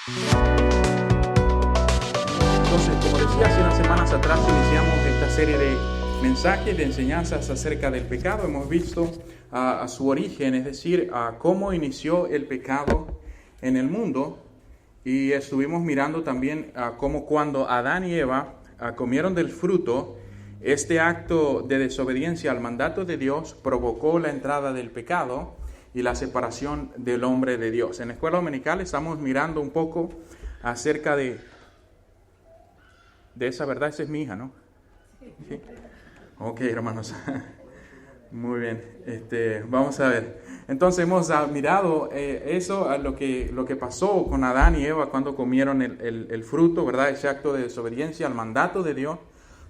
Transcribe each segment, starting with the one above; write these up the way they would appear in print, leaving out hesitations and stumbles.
Entonces, como decía, hace unas semanas atrás iniciamos esta serie de mensajes, de enseñanzas acerca del pecado. Hemos visto a su origen, es decir, a cómo inició el pecado en el mundo. Y estuvimos mirando también cómo cuando Adán y Eva comieron del fruto, este acto de desobediencia al mandato de Dios provocó la entrada del pecado y la separación del hombre de Dios. En la escuela dominical estamos mirando un poco acerca de esa verdad. Esa es mi hija, ¿no? ¿Sí? Ok, hermanos. Muy bien. Vamos a ver. Entonces hemos mirado eso, a lo que pasó con Adán y Eva cuando comieron el fruto, ¿verdad? Ese acto de desobediencia al mandato de Dios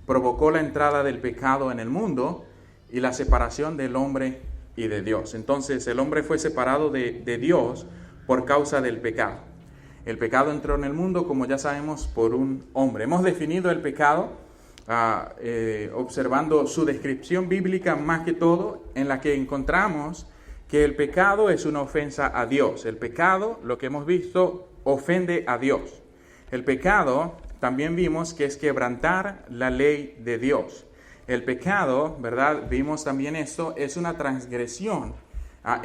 provocó la entrada del pecado en el mundo y la separación del hombre y de Dios. Entonces el hombre fue separado de Dios por causa del pecado. El pecado entró en el mundo, como ya sabemos, por un hombre. Hemos definido el pecado observando su descripción bíblica más que todo, en la que encontramos que el pecado es una ofensa a Dios. El pecado, lo que hemos visto, ofende a Dios. El pecado también vimos que es quebrantar la ley de Dios. El pecado, ¿verdad? Vimos también esto, es una transgresión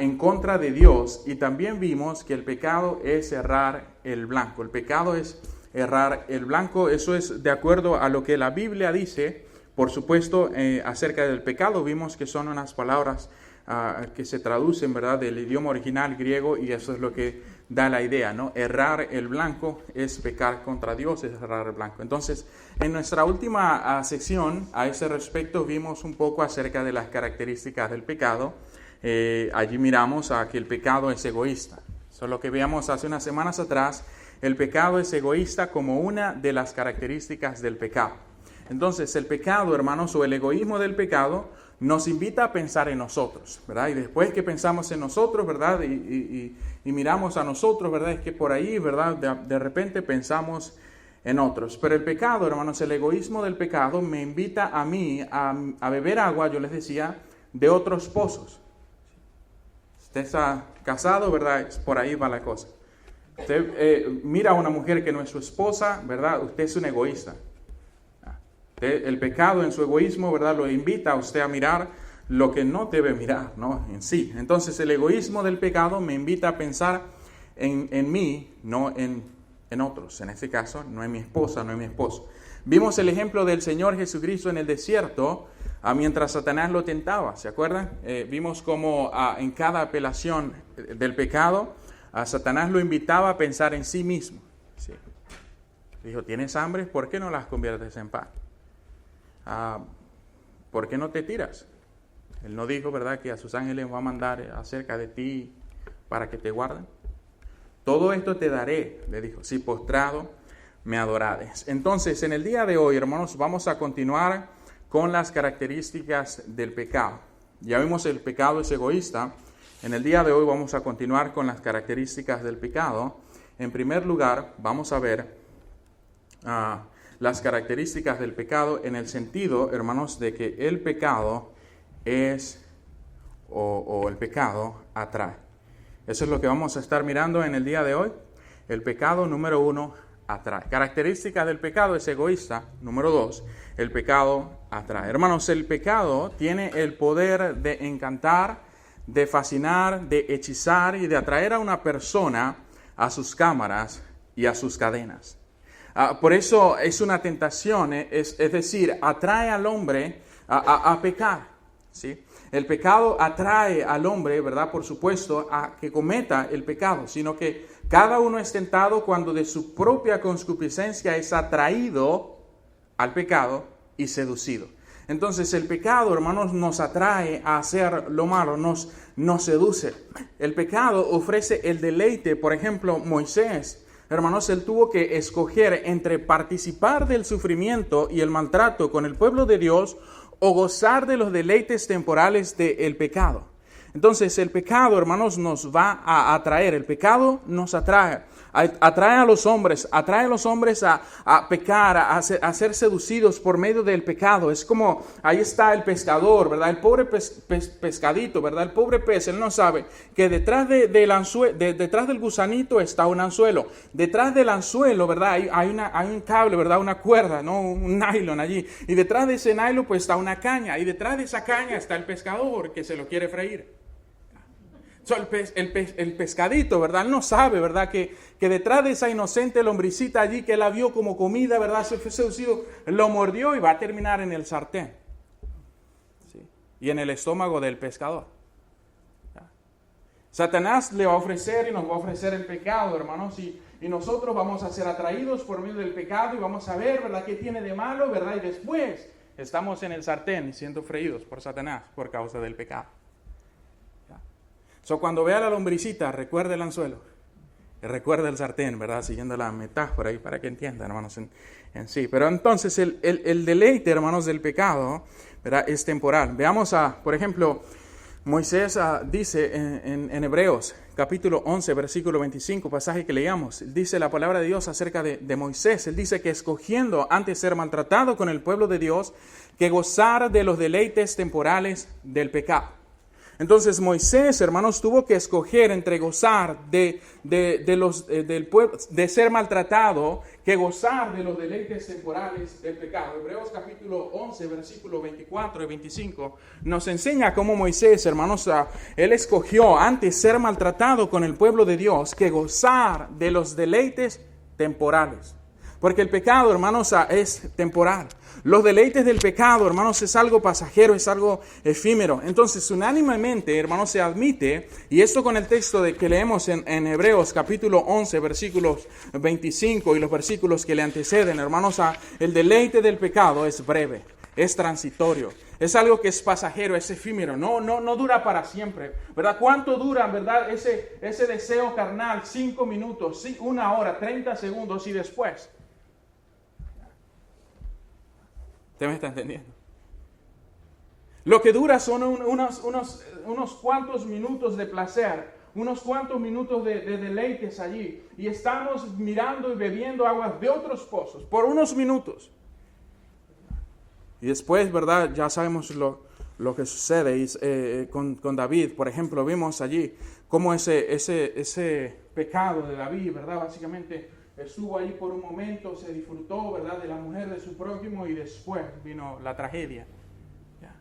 en contra de Dios, y también vimos que el pecado es errar el blanco. El pecado es errar el blanco. Eso es de acuerdo a lo que la Biblia dice. Por supuesto, acerca del pecado vimos que son unas palabras que se traducen, ¿verdad?, del idioma original griego, y eso es lo que da la idea, ¿no? Errar el blanco es pecar contra Dios, es errar el blanco. Entonces, en nuestra última sección, a ese respecto, vimos un poco acerca de las características del pecado. Allí miramos que el pecado es egoísta. Eso es lo que veíamos hace unas semanas atrás. El pecado es egoísta como una de las características del pecado. Entonces, el pecado, hermanos, o el egoísmo del pecado, nos invita a pensar en nosotros, ¿verdad? Y después que pensamos en nosotros, ¿verdad? Y miramos a nosotros, ¿verdad? Es que por ahí, ¿verdad? De repente pensamos en otros. Pero el pecado, hermanos, el egoísmo del pecado me invita a mí a beber agua, yo les decía, de otros pozos. Usted está casado, ¿verdad? Por ahí va la cosa. Usted mira a una mujer que no es su esposa, ¿verdad? Usted es un egoísta. El pecado en su egoísmo, ¿verdad?, lo invita a usted a mirar lo que no debe mirar, ¿no?, en sí. Entonces el egoísmo del pecado me invita a pensar en mí, no en otros. En este caso, no en mi esposa, no en mi esposo. Vimos el ejemplo del Señor Jesucristo en el desierto mientras Satanás lo tentaba, ¿se acuerdan? Vimos cómo en cada apelación del pecado, Satanás lo invitaba a pensar en sí mismo. ¿Sí? Dijo, ¿tienes hambre? ¿Por qué no las conviertes en pan? ¿Por qué no te tiras? Él no dijo, ¿verdad?, que a sus ángeles va a mandar acerca de ti para que te guarden. Todo esto te daré, le dijo, si postrado me adorares. Entonces, en el día de hoy, hermanos, vamos a continuar con las características del pecado. Ya vimos el pecado es egoísta. En el día de hoy vamos a continuar con las características del pecado. En primer lugar, vamos a ver las características del pecado en el sentido, hermanos, de que el pecado es, o el pecado atrae. Eso es lo que vamos a estar mirando en el día de hoy. El pecado, número 1, atrae. Características del pecado es egoísta. Número 2, el pecado atrae. Hermanos, el pecado tiene el poder de encantar, de fascinar, de hechizar y de atraer a una persona a sus cámaras y a sus cadenas. Por eso es una tentación, es decir, atrae al hombre a pecar, ¿sí? El pecado atrae al hombre, ¿verdad?, por supuesto, a que cometa el pecado, sino que cada uno es tentado cuando de su propia concupiscencia es atraído al pecado y seducido. Entonces el pecado, hermanos, nos atrae a hacer lo malo, nos seduce. El pecado ofrece el deleite. Por ejemplo, Moisés, hermanos, él tuvo que escoger entre participar del sufrimiento y el maltrato con el pueblo de Dios o gozar de los deleites temporales del pecado. Entonces el pecado, hermanos, nos va a atraer. El pecado nos atrae. Atrae a los hombres a pecar, a ser seducidos por medio del pecado. Es como, ahí está el pescador, ¿verdad? El pobre pescadito, ¿verdad? El pobre pez, él no sabe que detrás detrás del gusanito está un anzuelo. Detrás del anzuelo, ¿verdad? Hay un cable, ¿verdad? Una cuerda, ¿no? Un nylon allí. Y detrás de ese nylon pues está una caña. Y detrás de esa caña está el pescador que se lo quiere freír. El pescadito, ¿verdad? Él no sabe, ¿verdad? Que detrás de esa inocente lombricita allí que la vio como comida, ¿verdad? Se fue seducido, lo mordió y va a terminar en el sartén. ¿Sí? Y en el estómago del pescador. Satanás le va a ofrecer y nos va a ofrecer el pecado, hermanos, y nosotros vamos a ser atraídos por medio del pecado y vamos a ver, ¿verdad? ¿Qué tiene de malo, verdad? Y después estamos en el sartén siendo freídos por Satanás por causa del pecado. Cuando vea la lombricita, recuerde el anzuelo, y recuerde el sartén, ¿verdad? Siguiendo la metáfora ahí para que entiendan, hermanos, en sí. Pero entonces el deleite, hermanos, del pecado, ¿verdad? Es temporal. Veamos por ejemplo, Moisés dice en Hebreos, capítulo 11, versículo 25, pasaje que leíamos, dice la palabra de Dios acerca de Moisés. Él dice que escogiendo antes ser maltratado con el pueblo de Dios, que gozar de los deleites temporales del pecado. Entonces Moisés, hermanos, tuvo que escoger entre gozar del pueblo, de ser maltratado, que gozar de los deleites temporales del pecado. Hebreos capítulo 11, versículos 24 y 25, nos enseña cómo Moisés, hermanos, él escogió antes ser maltratado con el pueblo de Dios, que gozar de los deleites temporales. Porque el pecado, hermanos, es temporal. Los deleites del pecado, hermanos, es algo pasajero, es algo efímero. Entonces, unánimemente, hermanos, se admite, y esto con el texto que leemos en Hebreos capítulo 11, versículos 25 y los versículos que le anteceden, hermanos, el deleite del pecado es breve, es transitorio. Es algo que es pasajero, es efímero, no dura para siempre, ¿verdad? ¿Cuánto dura, verdad, ese deseo carnal? 5 minutos, 1 hora, 30 segundos y después. ¿Usted me está entendiendo? Lo que dura son unos cuantos minutos de placer, unos cuantos minutos de deleites allí. Y estamos mirando y bebiendo aguas de otros pozos por unos minutos. Y después, ¿verdad? Ya sabemos lo que sucede con David. Por ejemplo, vimos allí cómo ese pecado de David, ¿verdad? Básicamente estuvo ahí por un momento, se disfrutó, ¿verdad?, de la mujer de su prójimo y después vino la tragedia. ¿Ya?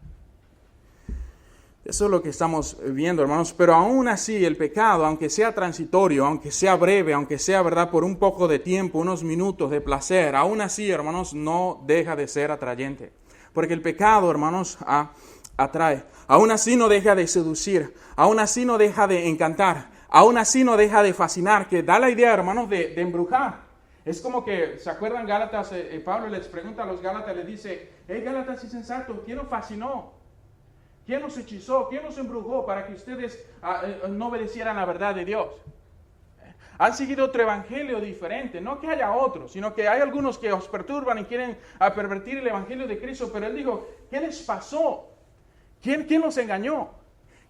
Eso es lo que estamos viendo, hermanos. Pero aún así el pecado, aunque sea transitorio, aunque sea breve, aunque sea, ¿verdad?, por un poco de tiempo, unos minutos de placer, aún así, hermanos, no deja de ser atrayente. Porque el pecado, hermanos, atrae. Aún así no deja de seducir. Aún así no deja de encantar. Aún así no deja de fascinar, que da la idea, hermanos, de embrujar. Es como que, ¿se acuerdan Gálatas? Pablo les pregunta a los Gálatas, les dice, hey Gálatas insensatos, ¿quién os fascinó? ¿Quién os hechizó? ¿Quién os embrujó para que ustedes no obedecieran la verdad de Dios? Han seguido otro evangelio diferente, no que haya otro, sino que hay algunos que os perturban y quieren pervertir el evangelio de Cristo, pero él dijo, ¿qué les pasó? ¿Quién los engañó?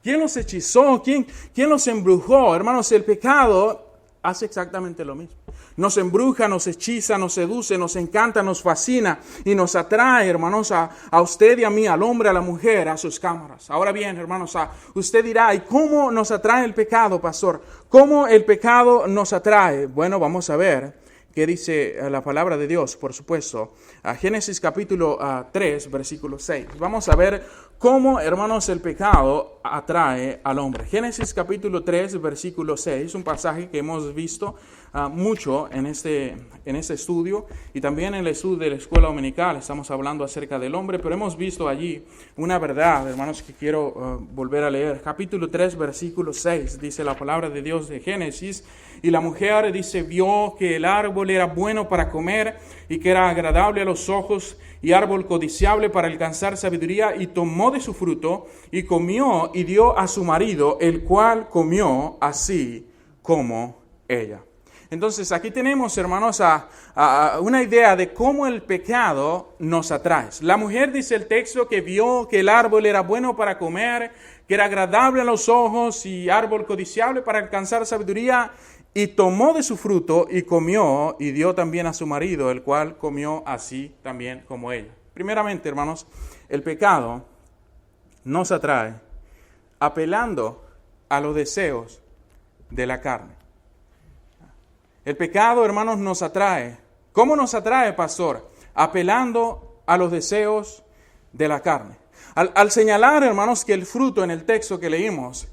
¿Quién los hechizó? ¿Quién los embrujó? Hermanos, el pecado hace exactamente lo mismo. Nos embruja, nos hechiza, nos seduce, nos encanta, nos fascina y nos atrae, hermanos, a usted y a mí, al hombre, a la mujer, a sus cámaras. Ahora bien, hermanos, usted dirá, ¿y cómo nos atrae el pecado, pastor? ¿Cómo el pecado nos atrae? Bueno, vamos a ver qué dice la palabra de Dios, por supuesto. Génesis capítulo 3, versículo 6. Vamos a ver cómo, hermanos, el pecado atrae al hombre. Génesis capítulo 3, versículo 6, un pasaje que hemos visto mucho en este estudio y también en el estudio de la escuela dominical. Estamos hablando acerca del hombre, pero hemos visto allí una verdad, hermanos, que quiero volver a leer. Capítulo 3, versículo 6, dice la palabra de Dios de Génesis. Y la mujer, dice, vio que el árbol era bueno para comer y que era agradable a los ojos y árbol codiciable para alcanzar sabiduría, y tomó de su fruto y comió y dio a su marido, el cual comió así como ella. Entonces aquí tenemos, hermanos, una idea de cómo el pecado nos atrae. La mujer, dice el texto, que vio que el árbol era bueno para comer, que era agradable a los ojos y árbol codiciable para alcanzar sabiduría, y tomó de su fruto y comió, y dio también a su marido, el cual comió así también como ella. Primeramente, hermanos, el pecado nos atrae apelando a los deseos de la carne. El pecado, hermanos, nos atrae. ¿Cómo nos atrae, pastor? Apelando a los deseos de la carne. Al señalar, hermanos, que el fruto en el texto que leímos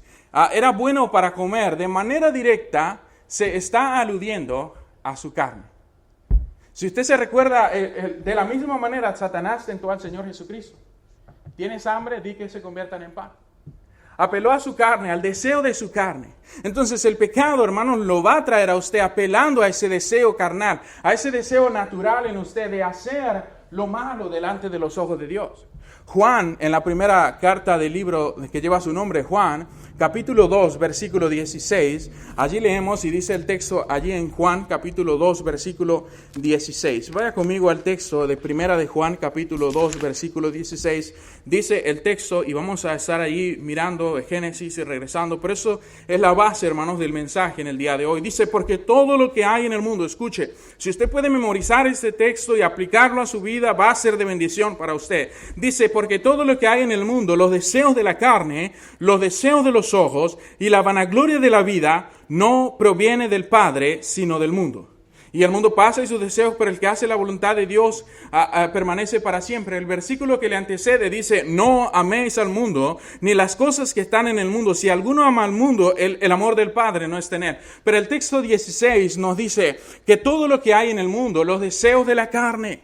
era bueno para comer, de manera directa se está aludiendo a su carne. Si usted se recuerda, de la misma manera Satanás tentó al Señor Jesucristo. ¿Tienes hambre? Di que se conviertan en pan. Apeló a su carne, al deseo de su carne. Entonces el pecado, hermanos, lo va a traer a usted apelando a ese deseo carnal, a ese deseo natural en usted de hacer lo malo delante de los ojos de Dios. Juan, en la primera carta del libro que lleva su nombre, Juan, capítulo 2, versículo 16, allí leemos y dice el texto allí en Juan, capítulo 2, versículo 16. Vaya conmigo al texto de primera de Juan, capítulo 2, versículo 16. Dice el texto, y vamos a estar allí mirando Génesis y regresando, pero eso es la base, hermanos, del mensaje en el día de hoy. Dice, porque todo lo que hay en el mundo, escuche, si usted puede memorizar este texto y aplicarlo a su vida, va a ser de bendición para usted. Dice, porque todo lo que hay en el mundo, los deseos de la carne, los deseos de los ojos y la vanagloria de la vida, no proviene del Padre, sino del mundo. Y el mundo pasa y sus deseos, pero el que hace la voluntad de Dios permanece para siempre. El versículo que le antecede dice, no améis al mundo, ni las cosas que están en el mundo. Si alguno ama al mundo, el amor del Padre no es tener. Pero el texto 16 nos dice que todo lo que hay en el mundo, los deseos de la carne,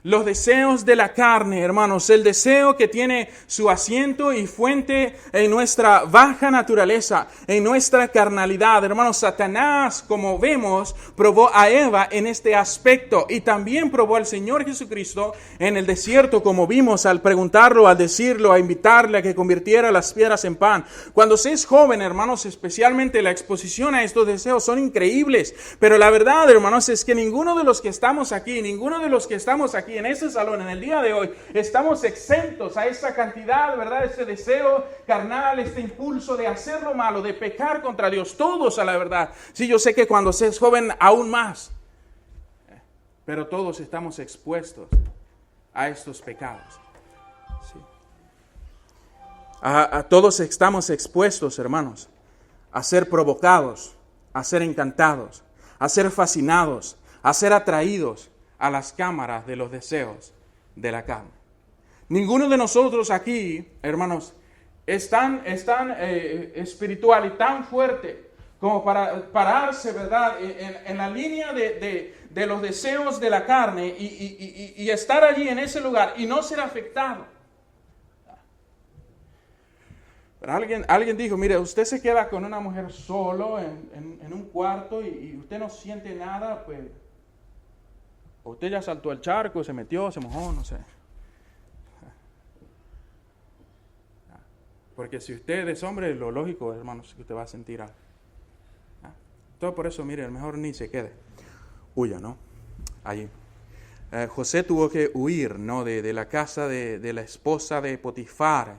los deseos de la carne, hermanos, el deseo que tiene su asiento y fuente en nuestra baja naturaleza, en nuestra carnalidad. Hermanos, Satanás, como vemos, probó a Eva en este aspecto y también probó al Señor Jesucristo en el desierto, como vimos al preguntarlo, al decirlo, a invitarle a que convirtiera las piedras en pan. Cuando se es joven, hermanos, especialmente la exposición a estos deseos son increíbles, pero la verdad, hermanos, es que ninguno de los que estamos aquí en este salón, en el día de hoy, estamos exentos a esa cantidad, ¿verdad? Ese deseo carnal, este impulso de hacer lo malo, de pecar contra Dios, todos a la verdad. Sí, yo sé que cuando se es joven aún más, pero todos estamos expuestos a estos pecados. Sí. A todos estamos expuestos, hermanos, a ser provocados, a ser encantados, a ser fascinados, a ser atraídos a las cámaras de los deseos de la carne. Ninguno de nosotros aquí, hermanos, es tan espiritual y tan fuerte como para pararse, ¿verdad?, en la línea de los deseos de la carne y estar allí en ese lugar y no ser afectado. Pero alguien dijo, mire, usted se queda con una mujer solo en un cuarto y usted no siente nada, pues usted ya saltó al charco, se metió, se mojó, no sé. Porque si usted es hombre, lo lógico, hermanos, es que usted va a sentir algo. Todo por eso, mire, mejor ni se quede. Huya, ¿no? Allí. José tuvo que huir, ¿no? De la casa de la esposa de Potifar,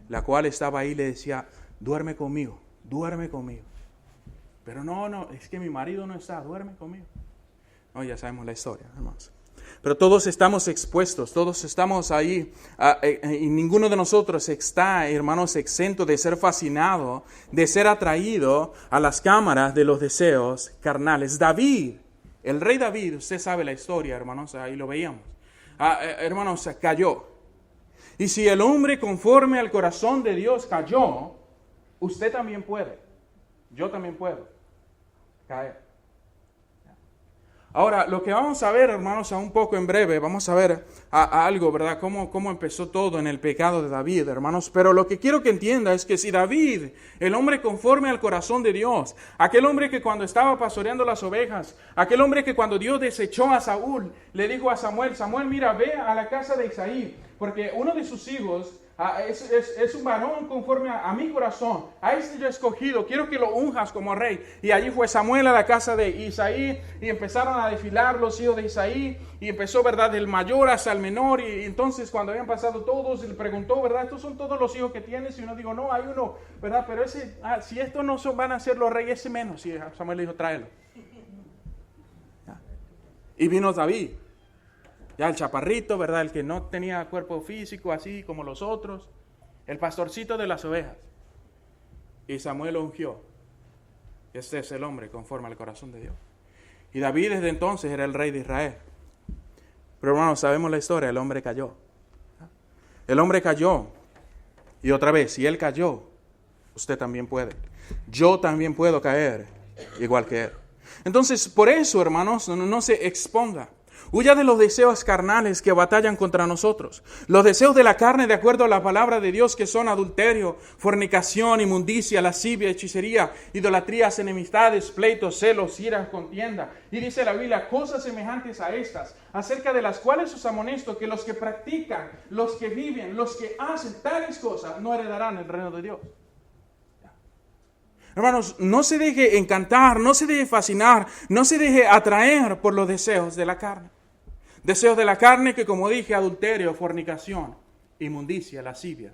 la cual estaba ahí y le decía, duerme conmigo. Pero no, es que mi marido no está, duerme conmigo. No, ya sabemos la historia, hermanos. Pero todos estamos expuestos, todos estamos ahí, y ninguno de nosotros está, hermanos, exento de ser fascinado, de ser atraído a las cámaras de los deseos carnales. David, el rey David, usted sabe la historia, hermanos, ahí lo veíamos. Hermanos, cayó. Y si el hombre conforme al corazón de Dios cayó, usted también puede, yo también puedo caer. Ahora, lo que vamos a ver, hermanos, a un poco en breve, vamos a ver a algo, ¿verdad? Cómo empezó todo en el pecado de David, hermanos. Pero lo que quiero que entienda es que si David, el hombre conforme al corazón de Dios, aquel hombre que cuando estaba pastoreando las ovejas, aquel hombre que cuando Dios desechó a Saúl, le dijo a Samuel, mira, ve a la casa de Isaí, porque uno de sus hijos Es un varón conforme a mi corazón. A este yo he escogido. Quiero que lo unjas como rey. Y allí fue Samuel a la casa de Isaí. Y empezaron a desfilar los hijos de Isaí. Y empezó, ¿verdad?, del mayor hasta el menor. Y entonces cuando habían pasado todos, le preguntó, ¿verdad?, ¿estos son todos los hijos que tienes? Y uno dijo, no, hay uno, ¿verdad? Pero ese, si estos no van a ser los reyes, ese menos. Y Samuel le dijo, tráelo. Y vino David. Ya el chaparrito, ¿verdad? El que no tenía cuerpo físico así como los otros. El pastorcito de las ovejas. Y Samuel lo ungió. Este es el hombre conforme al corazón de Dios. Y David desde entonces era el rey de Israel. Pero hermanos, sabemos la historia. El hombre cayó. El hombre cayó. Y otra vez, si él cayó, usted también puede. Yo también puedo caer igual que él. Entonces, por eso, hermanos, no se exponga. Huya de los deseos carnales que batallan contra nosotros. Los deseos de la carne, de acuerdo a la palabra de Dios, que son adulterio, fornicación, inmundicia, lascivia, hechicería, idolatrías, enemistades, pleitos, celos, iras, contienda. Y dice la Biblia, cosas semejantes a estas, acerca de las cuales os amonesto, que los que practican, los que viven, los que hacen tales cosas, no heredarán el reino de Dios. Hermanos, no se deje encantar, no se deje fascinar, no se deje atraer por los deseos de la carne. Deseos de la carne que, como dije, adulterio, fornicación, inmundicia, lascivia,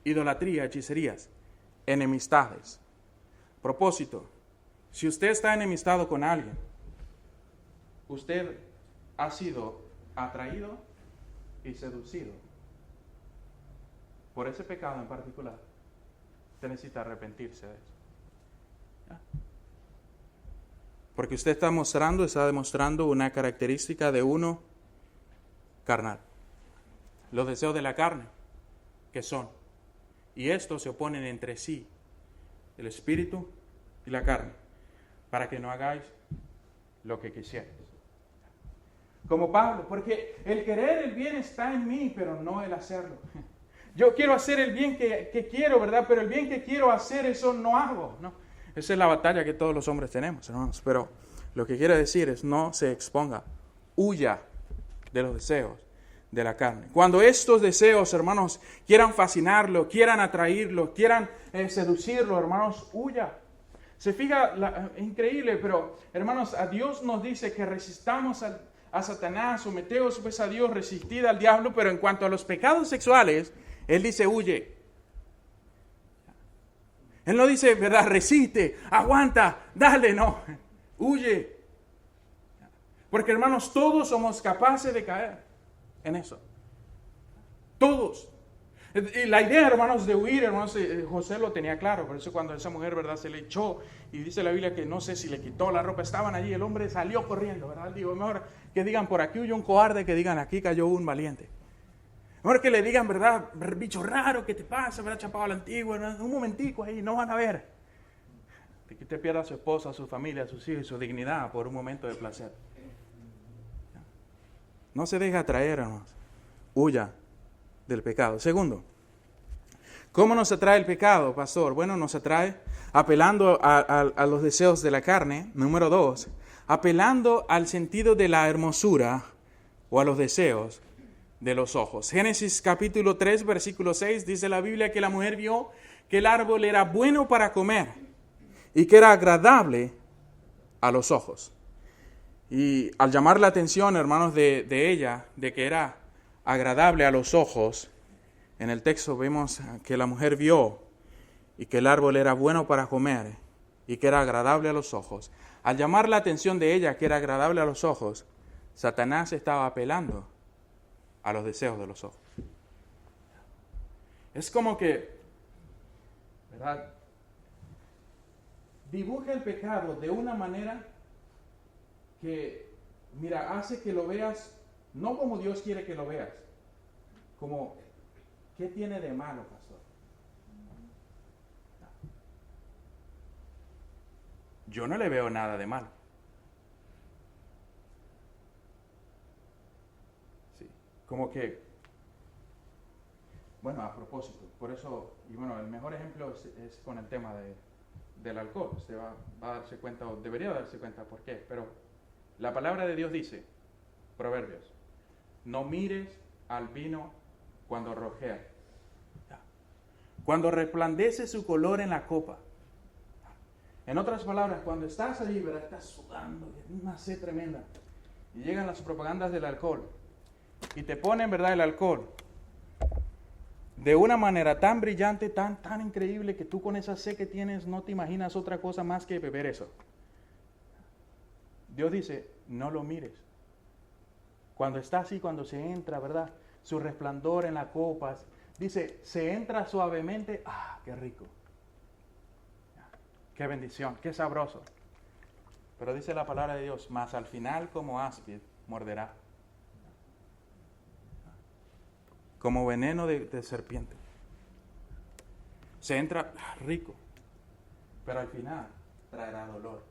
idolatría, hechicerías, enemistades. Propósito, si usted está enemistado con alguien, usted ha sido atraído y seducido por ese pecado en particular. Usted necesita arrepentirse de eso. Porque usted está demostrando una característica de uno carnal. Los deseos de la carne, que son. Y estos se oponen entre sí, el espíritu y la carne, para que no hagáis lo que quisierais. Como Pablo, porque el querer el bien está en mí, pero no el hacerlo. Yo quiero hacer el bien que quiero, ¿verdad? Pero el bien que quiero hacer, eso no hago, ¿no? Esa es la batalla que todos los hombres tenemos, hermanos. Pero lo que quiere decir es no se exponga. Huya de los deseos de la carne. Cuando estos deseos, hermanos, quieran fascinarlo, quieran atraerlo, quieran seducirlo, hermanos, huya. Se fija, increíble, pero hermanos, a Dios nos dice que resistamos a Satanás, someteos pues a Dios, resistid al diablo, pero en cuanto a los pecados sexuales, Él dice huye. Él no dice, ¿verdad? Resiste, aguanta, dale, no, huye. Porque hermanos, todos somos capaces de caer en eso. Todos. Y la idea, hermanos, de huir, hermanos, José lo tenía claro. Por eso cuando esa mujer, ¿verdad?, se le echó, y dice la Biblia que no sé si le quitó la ropa, estaban allí, el hombre salió corriendo, ¿verdad? Digo, mejor que digan por aquí huyó un cobarde, que digan aquí cayó un valiente. Mejor que le digan, ¿verdad?, bicho raro, ¿qué te pasa? ¿Verdad? Chapado a la antigua, un momentico ahí, no van a ver. De que usted pierda a su esposa, a su familia, a sus hijos y su dignidad por un momento de placer. No se deje atraer, hermanos. Huya del pecado. Segundo, ¿cómo nos atrae el pecado, pastor? Bueno, nos atrae apelando a los deseos de la carne. Número 2, apelando al sentido de la hermosura o a los deseos de los ojos. Génesis capítulo 3, versículo 6, dice la Biblia que la mujer vio que el árbol era bueno para comer y que era agradable a los ojos. Y al llamar la atención, hermanos, de ella, de que era agradable a los ojos, en el texto vemos que la mujer vio y que el árbol era bueno para comer y que era agradable a los ojos. Al llamar la atención de ella, que era agradable a los ojos, Satanás estaba apelando a los deseos de los ojos. Es como que, ¿verdad?, dibuja el pecado de una manera que, mira, hace que lo veas, no como Dios quiere que lo veas, como, ¿qué tiene de malo, pastor? Yo no le veo nada de malo. Sí, como que, bueno, a propósito, por eso, y bueno, el mejor ejemplo es con el tema del alcohol. Usted va a darse cuenta, o debería darse cuenta por qué, pero la palabra de Dios dice, Proverbios, no mires al vino cuando rojea, cuando resplandece su color en la copa. En otras palabras, cuando estás allí, ¿verdad? Estás sudando, una sed tremenda. Y llegan las propagandas del alcohol. Y te ponen, ¿verdad?, el alcohol de una manera tan brillante, tan increíble, que tú con esa sed que tienes no te imaginas otra cosa más que beber eso. Dios dice, no lo mires. Cuando está así, cuando se entra, ¿verdad?, su resplandor en la copa, dice, se entra suavemente, qué rico. Qué bendición, qué sabroso. Pero dice la palabra de Dios, mas al final como áspid morderá. Como veneno de serpiente. Se entra rico, pero al final traerá dolor.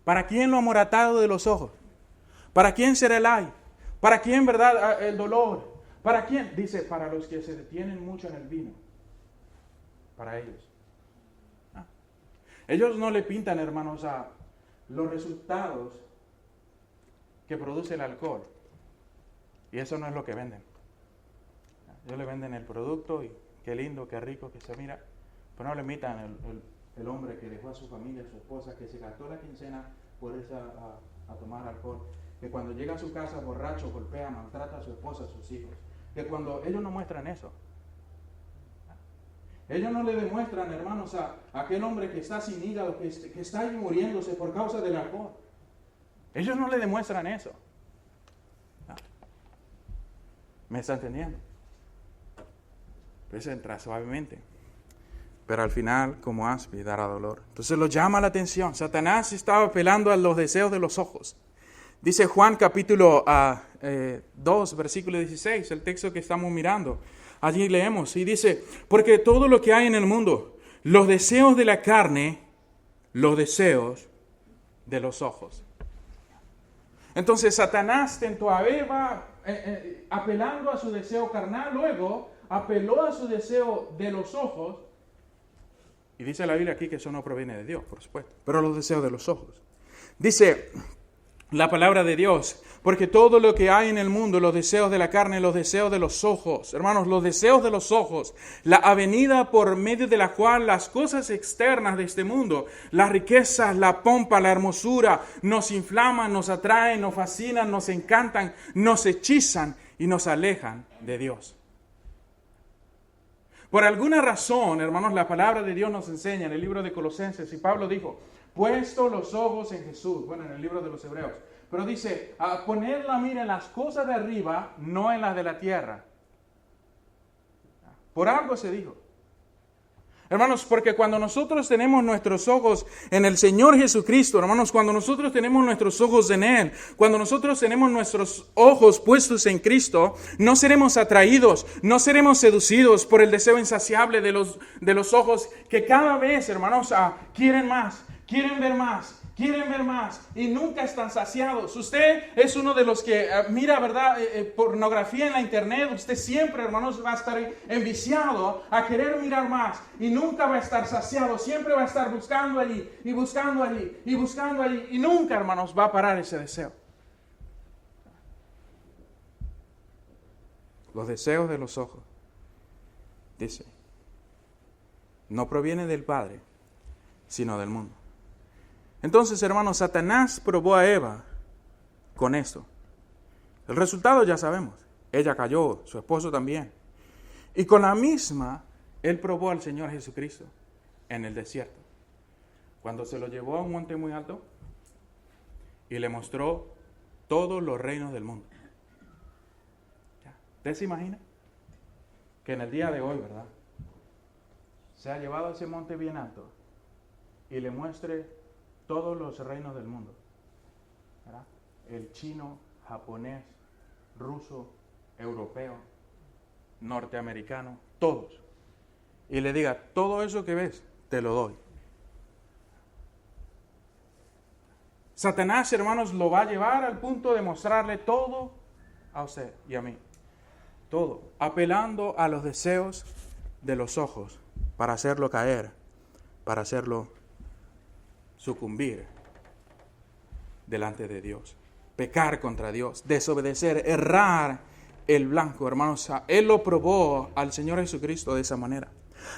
¿Para quién lo amoratado de los ojos? ¿Para quién será el ay? ¿Para quién, verdad, el dolor? ¿Para quién? Dice, para los que se detienen mucho en el vino. Para ellos. Ellos no le pintan, hermanos, a los resultados que produce el alcohol. Y eso no es lo que venden. Ellos le venden el producto y qué lindo, qué rico, que se mira. Pero no le imitan el hombre que dejó a su familia, a su esposa, que se gastó la quincena por irse a tomar alcohol. Que cuando llega a su casa borracho, golpea, maltrata a su esposa, a sus hijos. Que cuando ellos no muestran eso. Ellos no le demuestran, hermanos, a aquel hombre que está sin hígado, que está ahí muriéndose por causa del alcohol. Ellos no le demuestran eso. ¿Me está entendiendo? Pues entra suavemente. Pero al final, como áspid, dará dolor. Entonces lo llama la atención. Satanás estaba apelando a los deseos de los ojos. Dice Juan capítulo 2, versículo 16, el texto que estamos mirando. Allí leemos y dice, porque todo lo que hay en el mundo, los deseos de la carne, los deseos de los ojos. Entonces Satanás tentó a Eva apelando a su deseo carnal, luego apeló a su deseo de los ojos, y dice la Biblia aquí que eso no proviene de Dios, por supuesto, pero los deseos de los ojos. Dice la palabra de Dios, porque todo lo que hay en el mundo, los deseos de la carne, los deseos de los ojos, hermanos, los deseos de los ojos, la avenida por medio de la cual las cosas externas de este mundo, las riquezas, la pompa, la hermosura, nos inflaman, nos atraen, nos fascinan, nos encantan, nos hechizan y nos alejan de Dios. Por alguna razón, hermanos, la palabra de Dios nos enseña en el libro de Colosenses, y Pablo dijo, puesto los ojos en Jesús, bueno, en el libro de los Hebreos, pero dice, a poner la mira en las cosas de arriba, no en las de la tierra. Por algo se dijo. Hermanos, porque cuando nosotros tenemos nuestros ojos en el Señor Jesucristo, hermanos, cuando nosotros tenemos nuestros ojos en Él, cuando nosotros tenemos nuestros ojos puestos en Cristo, no seremos atraídos, no seremos seducidos por el deseo insaciable de los ojos que cada vez, hermanos, quieren más, quieren ver más. Quieren ver más y nunca están saciados. Usted es uno de los que mira, ¿verdad?, pornografía en la internet. Usted siempre, hermanos, va a estar enviciado a querer mirar más y nunca va a estar saciado. Siempre va a estar buscando allí y buscando allí y buscando allí y nunca, hermanos, va a parar ese deseo. Los deseos de los ojos, dice, no provienen del Padre, sino del mundo. Entonces, hermanos, Satanás probó a Eva con esto. El resultado ya sabemos. Ella cayó, su esposo también. Y con la misma, él probó al Señor Jesucristo en el desierto. Cuando se lo llevó a un monte muy alto y le mostró todos los reinos del mundo. ¿Usted se imagina? Que en el día de hoy, ¿verdad?, se ha llevado a ese monte bien alto y le muestre todos los reinos del mundo, ¿verdad? El chino, japonés, ruso, europeo, norteamericano, todos. Y le diga, todo eso que ves, te lo doy. Satanás, hermanos, lo va a llevar al punto de mostrarle todo a usted y a mí. Todo, apelando a los deseos de los ojos para hacerlo caer, para hacerlo sucumbir delante de Dios, pecar contra Dios, desobedecer, errar el blanco, hermanos. Él lo probó al Señor Jesucristo de esa manera.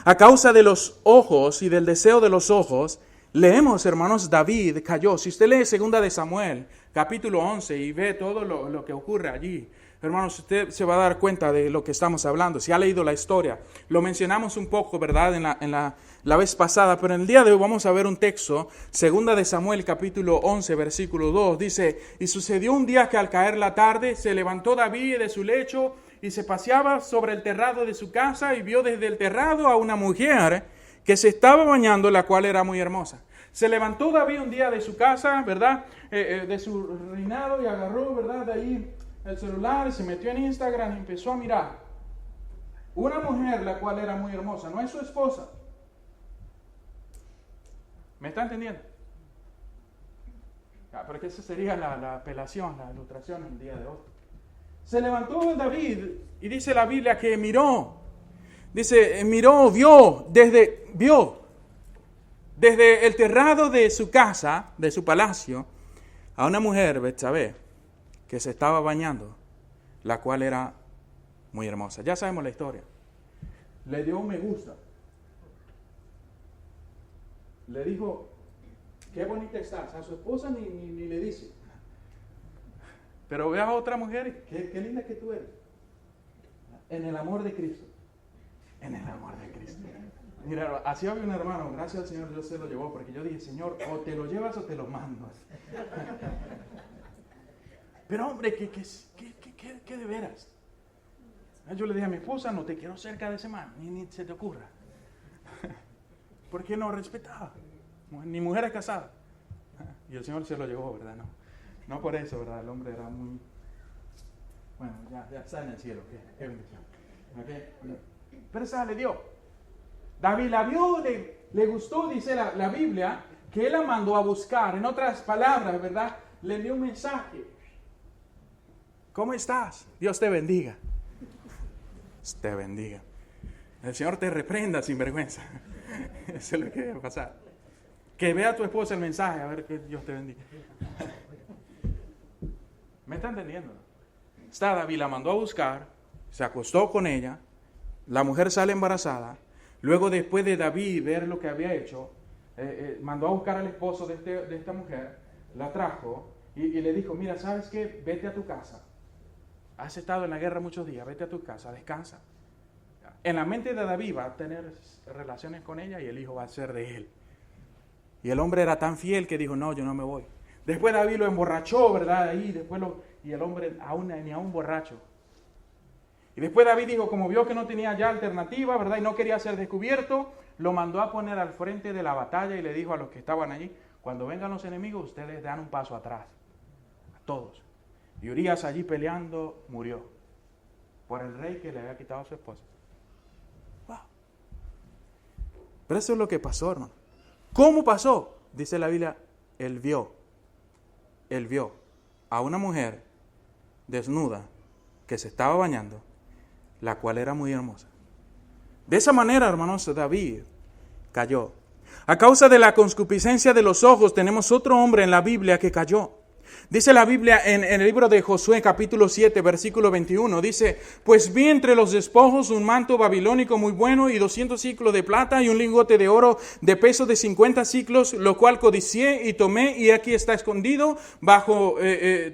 A causa de los ojos y del deseo de los ojos, leemos, hermanos, David cayó. Si usted lee 2 de Samuel, capítulo 11, y ve todo lo que ocurre allí, hermanos, usted se va a dar cuenta de lo que estamos hablando. Si ha leído la historia, lo mencionamos un poco, ¿verdad?, en la vez pasada, pero en el día de hoy vamos a ver un texto, 2 de Samuel, capítulo 11, versículo 2, dice: y sucedió un día que al caer la tarde, se levantó David de su lecho y se paseaba sobre el terrado de su casa y vio desde el terrado a una mujer que se estaba bañando, la cual era muy hermosa. Se levantó David un día de su casa, ¿verdad?, de su reinado, y agarró, ¿verdad?, de ahí el celular, se metió en Instagram y empezó a mirar una mujer la cual era muy hermosa. No es su esposa. ¿Me está entendiendo? Porque esa sería la apelación, la ilustración el día de hoy. Se levantó David y dice la Biblia que miró. Dice, vio desde el terrado de su casa, de su palacio, a una mujer, Betsabé, que se estaba bañando, la cual era muy hermosa. Ya sabemos la historia. Le dio un me gusta. Le dijo, qué bonita estás. A su esposa ni le dice. Pero ve a otra mujer, qué linda que tú eres. En el amor de Cristo. En el amor de Cristo. Mira, así había un hermano, gracias al Señor Dios se lo llevó, porque yo dije, Señor, o te lo llevas o te lo mando. Pero hombre, ¿qué de veras? Yo le dije a mi esposa, no te quiero cerca de ese man, ni se te ocurra. Porque no respetaba. Ni mujer es casada. Y el Señor se lo llevó, ¿verdad? No por eso, ¿verdad? El hombre era muy... Bueno, ya está en el cielo. Qué bendición. Okay. Pero esa le dio. David la vio, le gustó, dice la Biblia, que él la mandó a buscar. En otras palabras, ¿verdad? Le envió un mensaje. ¿Cómo estás? Dios te bendiga. Te bendiga. El Señor te reprenda sin vergüenza. Eso es lo que debe pasar. Que vea a tu esposa el mensaje, a ver que Dios te bendiga. ¿Me está entendiendo? Está David, la mandó a buscar, se acostó con ella, la mujer sale embarazada. Luego, después de David ver lo que había hecho, mandó a buscar al esposo de esta mujer, la trajo y le dijo, mira, ¿sabes qué? Vete a tu casa. Has estado en la guerra muchos días, vete a tu casa, descansa. En la mente de David va a tener relaciones con ella y el hijo va a ser de él. Y el hombre era tan fiel que dijo, no, yo no me voy. Después David lo emborrachó, ¿verdad? Y el hombre ni aún borracho. Y después David dijo, como vio que no tenía ya alternativa, ¿verdad? Y no quería ser descubierto, lo mandó a poner al frente de la batalla y le dijo a los que estaban allí, cuando vengan los enemigos, ustedes dan un paso atrás. A todos. Y Urías allí peleando, murió. Por el rey que le había quitado a su esposa. Wow. Pero eso es lo que pasó, hermano. ¿Cómo pasó? Dice la Biblia, él vio a una mujer desnuda que se estaba bañando, la cual era muy hermosa. De esa manera, hermanos, David cayó. A causa de la concupiscencia de los ojos, tenemos otro hombre en la Biblia que cayó. Dice la Biblia en el libro de Josué, capítulo 7, versículo 21, dice, pues vi entre los despojos un manto babilónico muy bueno y 200 ciclos de plata y un lingote de oro de peso de 50 ciclos, lo cual codicié y tomé y aquí está escondido bajo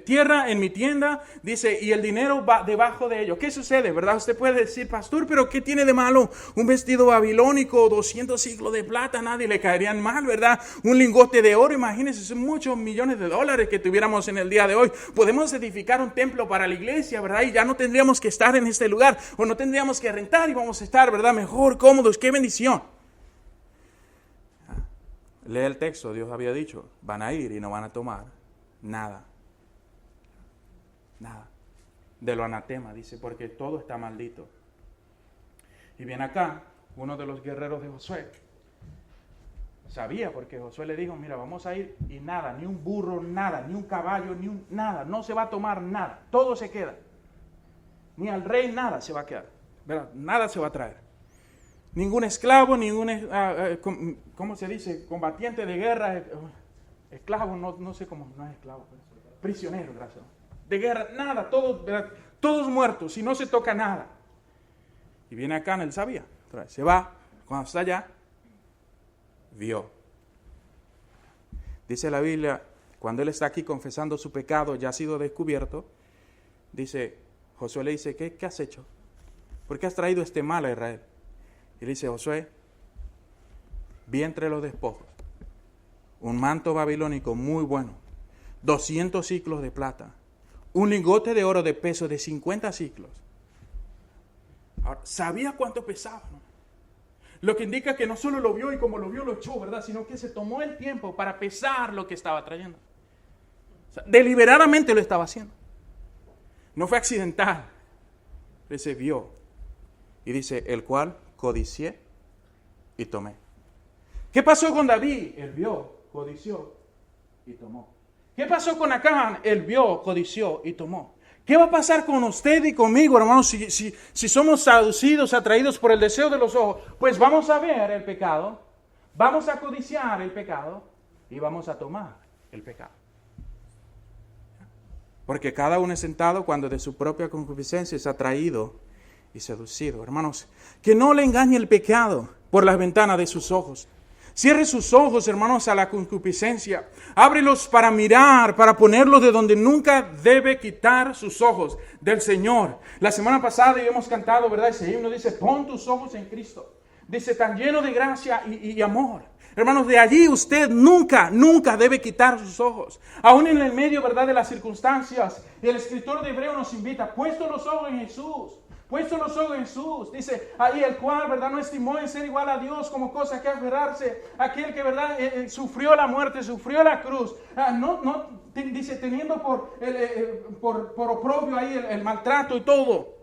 tierra en mi tienda, dice, y el dinero va debajo de ello. ¿Qué sucede, verdad? Usted puede decir, pastor, pero ¿qué tiene de malo un vestido babilónico, 200 ciclos de plata? Nadie le caerían mal, ¿verdad? Un lingote de oro, imagínense, son muchos millones de dólares que tuviéramos en el día de hoy. Podemos edificar un templo para la iglesia, ¿verdad? Y ya no tendríamos que estar en este lugar, o no tendríamos que rentar y vamos a estar, ¿verdad? Mejor, cómodos, qué bendición. Lee el texto, Dios había dicho, van a ir y no van a tomar nada. Nada. De lo anatema, dice, porque todo está maldito. Y bien acá, uno de los guerreros de Josué, sabía, porque Josué le dijo, mira, vamos a ir y nada, ni un burro, nada, ni un caballo, nada, no se va a tomar nada, todo se queda. Ni al rey nada se va a quedar, ¿verdad? Nada se va a traer. Ningún esclavo, ningún, ¿cómo se dice? Combatiente de guerra, esclavo, no sé cómo, no es esclavo, prisionero, gracias. de guerra, nada, todos, ¿verdad? Todos muertos y no se toca nada. Y viene Acán, él sabía, se va, cuando está allá, vio. Dice la Biblia, cuando él está aquí confesando su pecado, ya ha sido descubierto, dice, Josué le dice, ¿qué has hecho? ¿Por qué has traído este mal a Israel? Y le dice, Josué, vi entre los despojos un manto babilónico muy bueno, 200 ciclos de plata, un lingote de oro de peso de 50 ciclos. Ahora, sabía cuánto pesaba, ¿no? Lo que indica que no solo lo vio y como lo vio lo echó, ¿verdad? Sino que se tomó el tiempo para pesar lo que estaba trayendo. O sea, deliberadamente lo estaba haciendo. No fue accidental. Él se vio. Y dice, el cual codicié y tomé. ¿Qué pasó con David? Él vio, codició y tomó. ¿Qué pasó con Acán? Él vio, codició y tomó. ¿Qué va a pasar con usted y conmigo, hermanos, si somos seducidos, atraídos por el deseo de los ojos? Pues vamos a ver el pecado, vamos a codiciar el pecado y vamos a tomar el pecado. Porque cada uno es tentado cuando de su propia concupiscencia es atraído y seducido. Hermanos, que no le engañe el pecado por las ventanas de sus ojos. Cierre sus ojos, hermanos, a la concupiscencia. Ábrelos para mirar, para ponerlos de donde nunca debe quitar sus ojos, del Señor. La semana pasada hemos cantado, ¿verdad? Ese himno dice, pon tus ojos en Cristo. Dice, tan lleno de gracia y amor. Hermanos, de allí usted nunca debe quitar sus ojos. Aún en el medio, ¿verdad?, de las circunstancias. El escritor de Hebreo nos invita, puesto los ojos en Jesús. Puesto los ojos en Jesús, dice ahí el cual, ¿verdad?, no estimó en ser igual a Dios como cosa que aferrarse, aquel que, ¿verdad?, sufrió la muerte, sufrió la cruz, dice, teniendo por oprobio ahí el maltrato y todo,